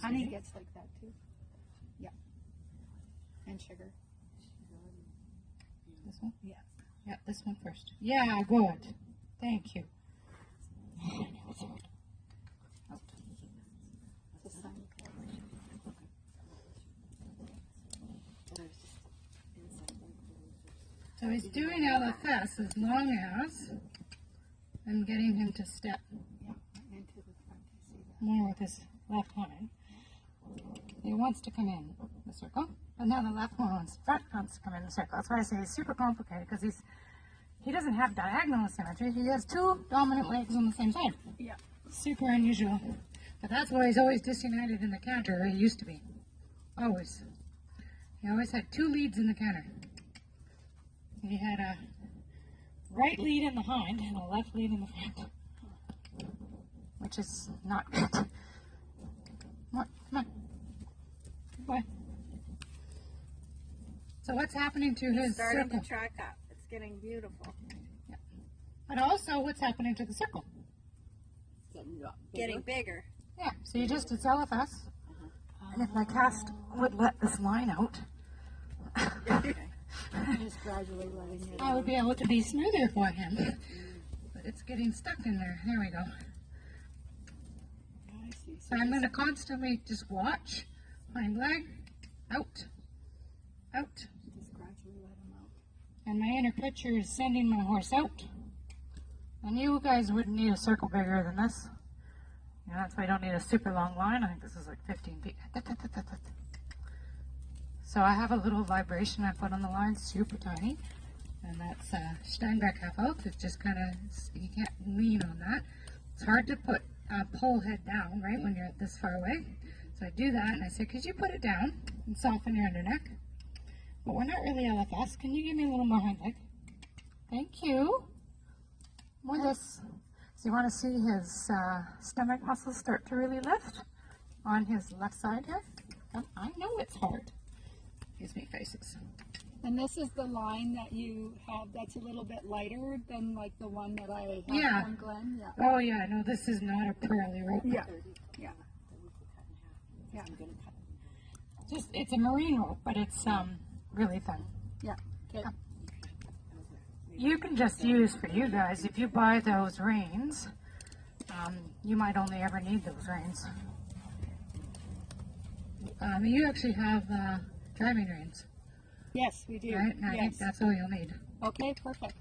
Honey gets like that too. Yeah. And sugar. This one? Yeah. Yeah, this one first. Yeah, good. Thank you. Oh, I know it's hard. Out. So he's doing LFS as long as I'm getting him to step Into the front. I see that. more with his left hind. He wants to come in the circle, but now the left one wants to come in the circle. That's why I say it's super complicated, because he doesn't have diagonal symmetry. He has two dominant legs on the same side. Yeah. Super unusual. But that's why he's always disunited in the canter, or he used to be. Always. He always had two leads in the canter. He had a right lead in the hind and a left lead in the front, which is not good. Come on, come on. Good boy. So what's happening to his Starting circle? to track up. It's getting beautiful. Yeah. But also, what's happening to the circle? Getting bigger. Yeah, so you just, it's LFS. And if my cast would let this line out, Just gradually letting it. I would be able to be smoother for him. But it's getting stuck in there. There we go. I see. So I'm going to constantly just watch. Hind leg, out, out. Just gradually let him out. And my inner picture is sending my horse out. And you guys wouldn't need a circle bigger than this. You know, that's why I don't need a super long line. I think this is like 15 feet. So I have a little vibration I put on the line, super tiny. And that's Steinbeck half out. It's just kind of, you can't lean on that. It's hard to put pull head down, right, when you're this far away. So I do that and I say, could you put it down and soften your underneck? But we're not really LFS. Can you give me a little more hind leg? Thank you. More this. So you want to see his stomach muscles start to really lift on his left side here. I know it's hard. Gives me faces. And this is the line that you have that's a little bit lighter than like the one that I have Yeah. from Glenn. Yeah. Oh yeah, no, this is not a pearly rope. Yeah. Yeah. Yeah. Just, it's a marine rope, but it's really thin. Yeah. Okay. You can just use, for you guys, if you buy those reins, you might only ever need those reins. You actually have driving reins, Yes, we do. right? And I think Yes. that's all you'll need. Okay, perfect.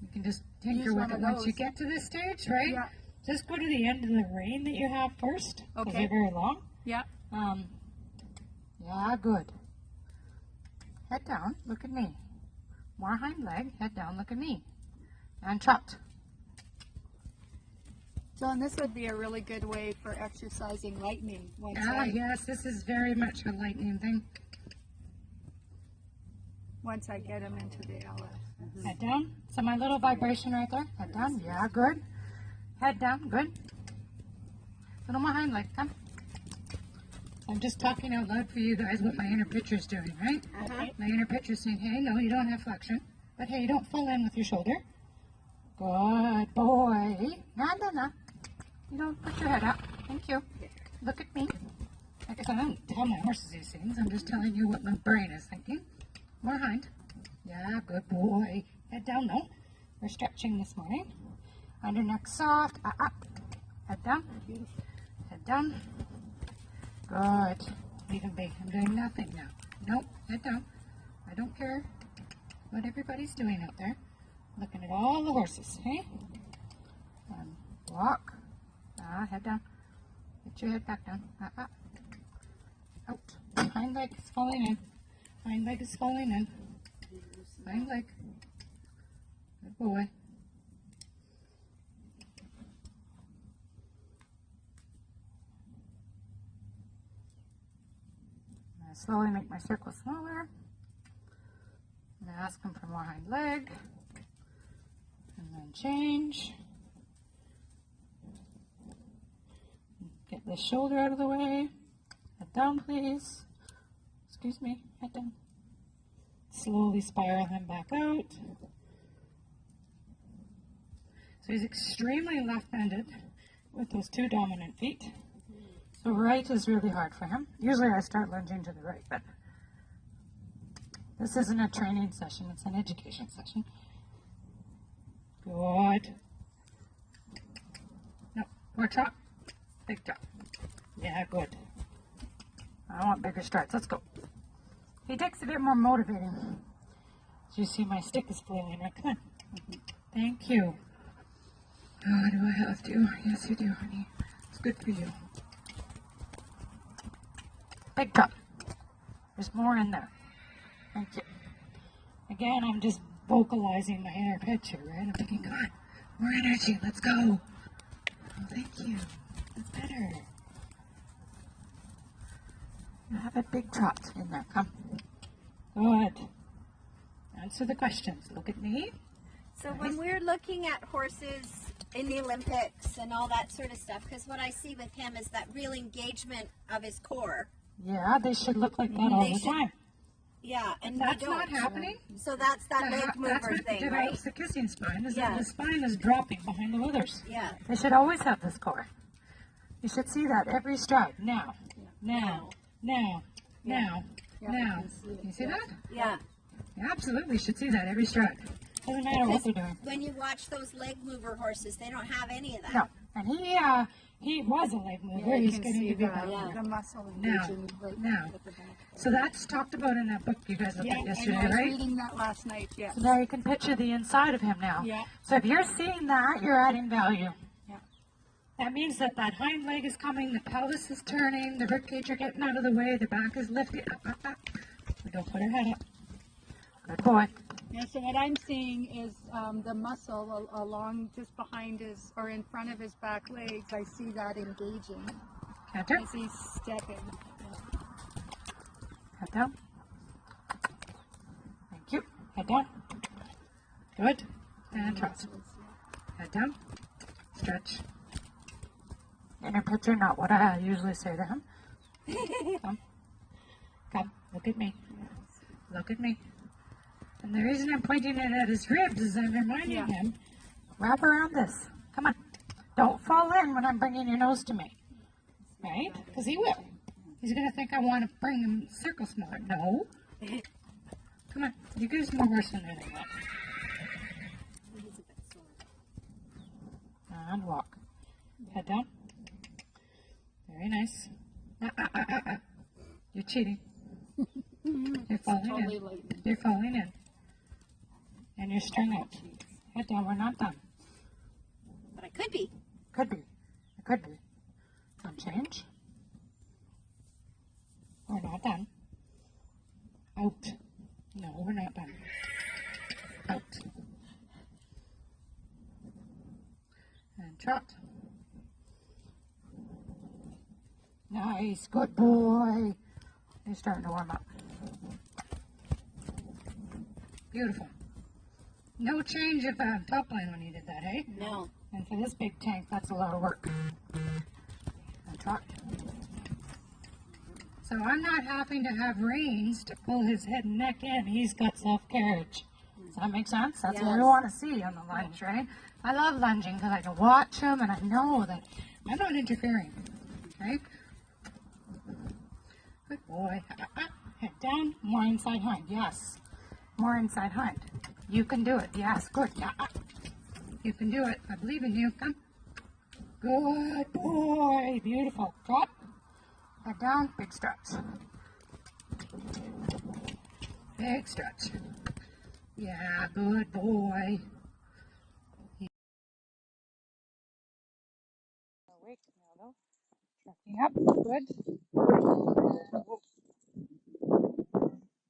You can just tinker Use with one it of once you those. get to this stage, right? Yeah. Just go to the end of the rein that you have first, because Okay. they're very long. Yeah. Yeah, good. Head down, look at me. More hind leg, head down, look at me. And trot. John, this would be a really good way for exercising lightning. Once Ah, I, yes, this is very much a lightning thing. once I get him into the LF. Head down. So my little vibration right there. Head down. Yeah, good. Head down. Good. Little more hind leg. Come. I'm just talking out loud for you guys what my inner picture's doing, right? My inner picture's saying, hey, no, you don't have flexion. But hey, you don't fall in with your shoulder. Good boy. No. You don't put your head up. Thank you. Look at me. Like I said, I don't tell my horses these things. I'm just telling you what my brain is thinking. More hind. Yeah, good boy. Head down, no. We're stretching this morning. Under neck soft. Up. Head down. Head down. Good. Leave him be. I'm doing nothing now. Nope. Head down. I don't care what everybody's doing out there. Looking at all the horses, hey? Walk. Head down. Get your head back down. Up. Out. Hind leg is falling in. Hind leg is falling in. Hind leg. Good boy. I slowly make my circle smaller. And ask him for more hind leg. And then change. Get this shoulder out of the way. Head down, please. Excuse me. Head down. Slowly spiral him back out. So he's extremely left-handed with those two dominant feet. So right is really hard for him. Usually I start lunging to the right, but this isn't a training session, it's an education session. Good. No, more chop. Big chop. Yeah, good. I want bigger strides. Let's go. He takes a bit more motivating. As you see, my stick is flailing. Right? Come on. Thank you. Oh, do I have to? Yes, you do, honey. It's good for you. Big chop. There's more in there. Thank you. Again, I'm just vocalizing my inner picture, right? I'm thinking, come on, more energy. Let's go. Oh, thank you. That's better. You have a big trot in there. Come. Good. Answer the questions. Look at me. So when we're looking at horses in the Olympics and all that sort of stuff, because what I see with him is that real engagement of his core. Yeah, they should look like that all the time. Yeah, and That's we don't. not happening. So that's that leg That's mover what thing, develops right? the kissing spine, is Yeah. that the spine is dropping behind the withers. Yeah. They should always have this core. You should see that every stride. Now, now, now, now, now. You see that? Yeah. You absolutely should see that every stride. Doesn't matter what they're doing. When you watch those leg mover horses, they don't have any of that. No, and he was a leg mover. Yeah, you He's can getting see to be the, better. the muscle Now, engaging right now. at the back. So that's talked about in that book you guys looked Yeah, at I yesterday, know, I was right? reading that last night, yes. So now you can picture the inside of him now. Yeah. So if you're seeing that, you're adding value. Yeah. That means that hind leg is coming, the pelvis is turning, the ribcage are getting out of the way, the back is lifting. Up, up, up. So don't put her head up. Good boy. Yeah, so what I'm seeing is the muscle along just behind his, or in front of his back legs. I see that engaging Canter. as he's stepping. Head down. Thank you. Head down. Good. And trot. Head down. Stretch. Inner picture, not what I usually say to him. Come. Come. Look at me. Look at me. And the reason I'm pointing it at his ribs is I'm reminding him, wrap around this. Come on. Don't fall in when I'm bringing your nose to me. Right? Because he will. He's going to think I want to bring him circle smaller. No. Come on. You guys more horse in there than that. And walk. Head down. Very nice. You're cheating. You're falling Totally in. late. You're falling in. And you're strung out. Head down. We're not done. But I could be. Could be. It could be. Don't change. We're not done. Out. No, we're not done. Out. And trot. Nice. Good boy. You're starting to warm up. Beautiful. No change of top line when you did that, hey? No. And for this big tank, that's a lot of work. And trot. So I'm not having to have reins to pull his head and neck in. He's got self-carriage. Does that make sense? That's what we want to see on the lunge, right? I love lunging because I can watch him and I know that I'm not interfering, right? Good boy. Head down, more inside hind. Yes. More inside hind. You can do it. Yes, good. You can do it. I believe in you. Come. Good boy. Beautiful. Drop. Head down. Big stretch. Big stretch. Yeah, good boy. Awake now though. Tracking up. Good.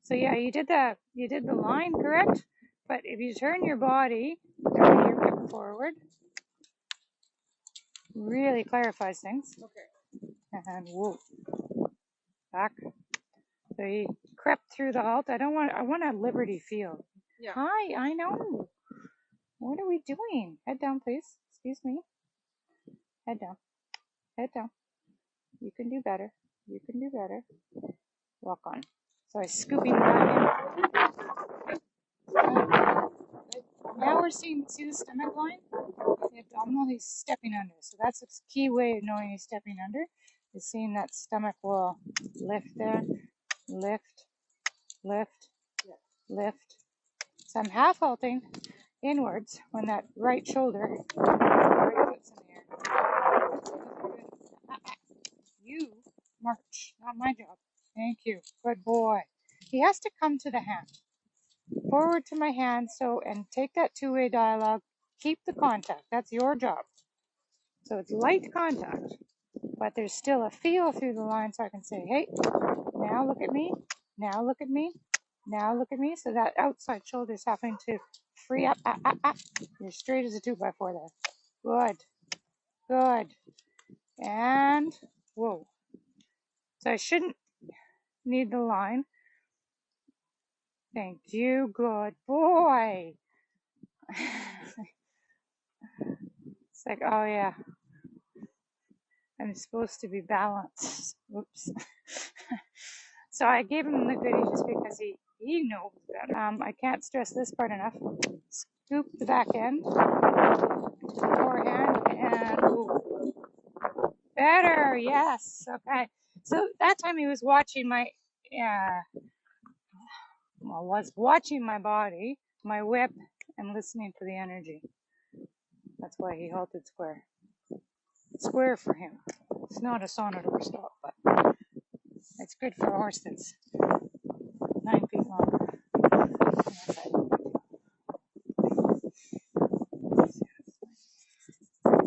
So yeah, you did the line correct, but if you turn your body, turn your hip forward, really clarifies things. Okay. And whoa, back. So he crept through the halt. I want a liberty feel. Yeah. Hi, I know. What are we doing? Head down, please. Excuse me. Head down. Head down. You can do better. You can do better. Walk on. So I'm scooping the back in. Now we're see the stomach line? The abdominal, he's stepping under. So that's the key way of knowing he's stepping under, You're seeing that stomach will lift there, lift, lift, lift. So I'm half halting inwards when that right shoulder, right foot's in the air. You march, not my job. Thank you. Good boy. He has to come to the hand. Forward to my hand, and take that two-way dialogue. Keep the contact. That's your job. So it's light contact, but there's still a feel through the line, so I can say, hey, now look at me. Now look at me. Now look at me. So that outside shoulder is having to free up. You're straight as a 2x4 there. Good. Good. And whoa. So I shouldn't need the line. Thank you. Good boy. It's like, oh yeah, I'm supposed to be balanced. Whoops. So I gave him the goodie just because he knows better. I can't stress this part enough. Scoop the back end to the forehand and ooh. Better, yes. Okay. So that time he was watching my was watching my body, my whip, and listening to the energy. That's why he halted square. Square for him. It's not a sonnet or a stop, but it's good for a horse that's 9 feet long.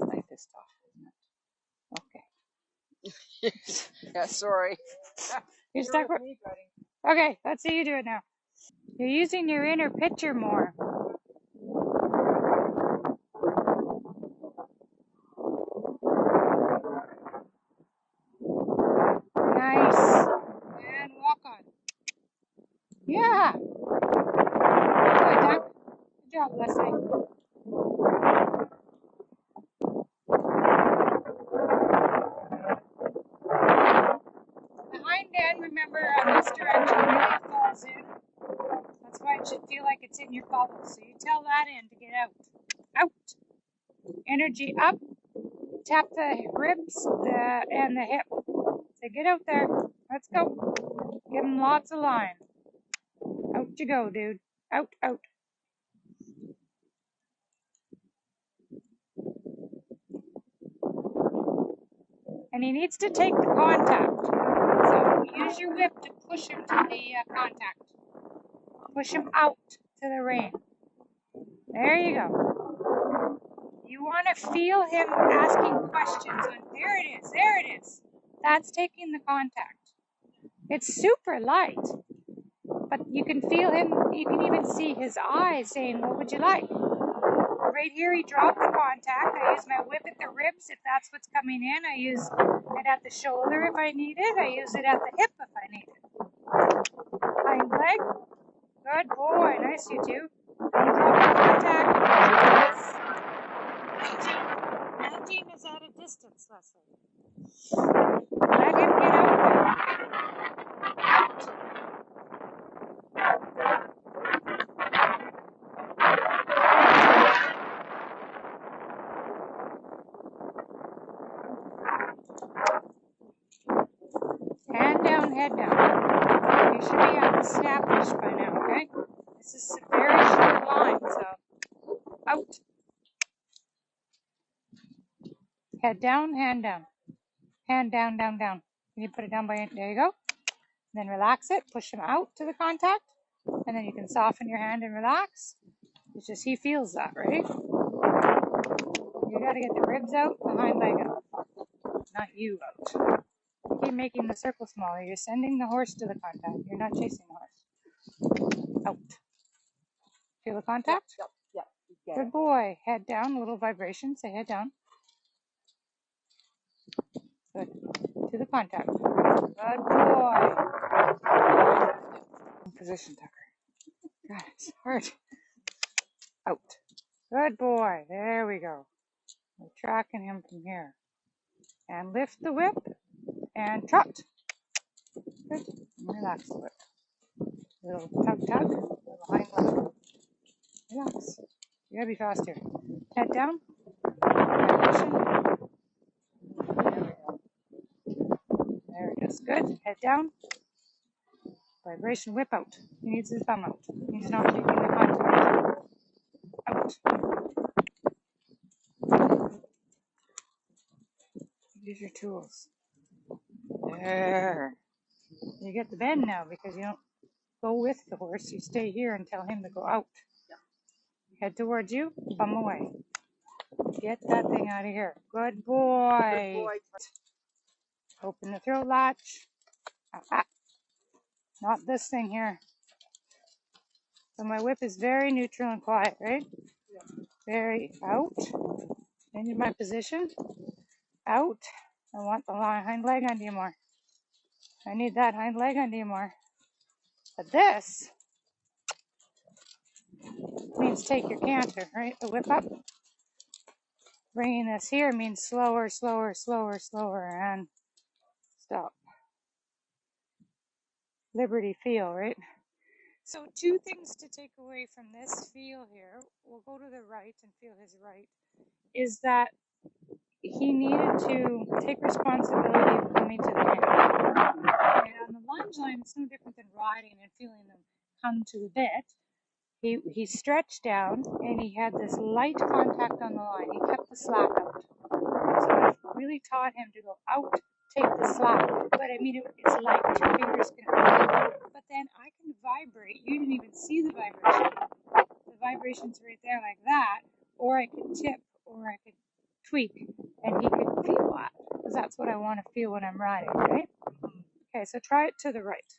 Like this stuff, isn't it? Okay. Yeah, sorry. You're stuck with me, buddy. Okay, let's see you do it now. You're using your inner picture more. Nice. And walk on. Yeah. Good, Duck. Good job, Leslie. The hind end, remember, on this direction really falls in. That's why it should feel like it's in your bubble. So you tell that end to get out. Out. Energy up. Tap the ribs and the hip. Say, get out there. Let's go. Give him lots of line. Out you go, dude. Out, out. And he needs to take the contact. So use your whip to push him to the contact. Push him out to the rein. There you go. You want to feel him asking questions on, there it is, there it is. That's taking the contact. It's super light, but you can feel him, you can even see his eyes saying, what would you like? Right here, he dropped the contact. I use my whip at the ribs if that's what's coming in. I use it at the shoulder if I need it. I use it at the hip if I need it. Hind leg. Good boy. Nice, you two. And drop the contact. Yes. Mounting is at a distance, Leslie. Let him get out there. Hand down, head down. You should be established by now, okay? This is a very short line, so out. Head down, hand down. Hand down, down, down. Can you put it down by, there you go. Then relax it, push him out to the contact, and then you can soften your hand and relax. It's just he feels that, right? You gotta get the ribs out, the hind leg out. Not you out. Keep making the circle smaller. You're sending the horse to the contact. You're not chasing the horse. Out. Feel the contact? Yep. Good boy. Head down, a little vibration. Say head down. Good. To the contact. Good boy. Position, Tucker. God, it's hard. Out. Good boy. There we go. We're tracking him from here. And lift the whip. And trot. Good. And relax the whip. Little tug tug. Little hind leg. Relax. You gotta be faster. Head down. Position. There we go. Good. Head down. Vibration whip out. He needs his thumb out. He's not taking the contact. Out. Use your tools. There. You get the bend now because you don't go with the horse. You stay here and tell him to go out. Head towards you. Bum away. Get that thing out of here. Good boy. Open the throat latch. Not this thing here. So my whip is very neutral and quiet, right? Very out. Into my position. Out. I want the hind leg under you more. I need that hind leg under you more. But this means take your canter, right? The whip up. Bringing this here means slower, slower, slower, slower, and stop. Liberty feel, right? So 2 things to take away from this feel here. We'll go to the right and feel his right. Is that he needed to take responsibility of coming to the end. And on the lunge line, it's no different than riding and feeling them come to the bit. He stretched down and he had this light contact on the line. He kept the slack out. So I really taught him to go out, take the slack. But I mean, it's light. Your fingers can hold it. But then I can vibrate. You didn't even see the vibration. The vibration's right there like that. Or I could tip, or I could tweak, and he could feel that. Because that's what I want to feel when I'm riding, right? Okay, so try it to the right.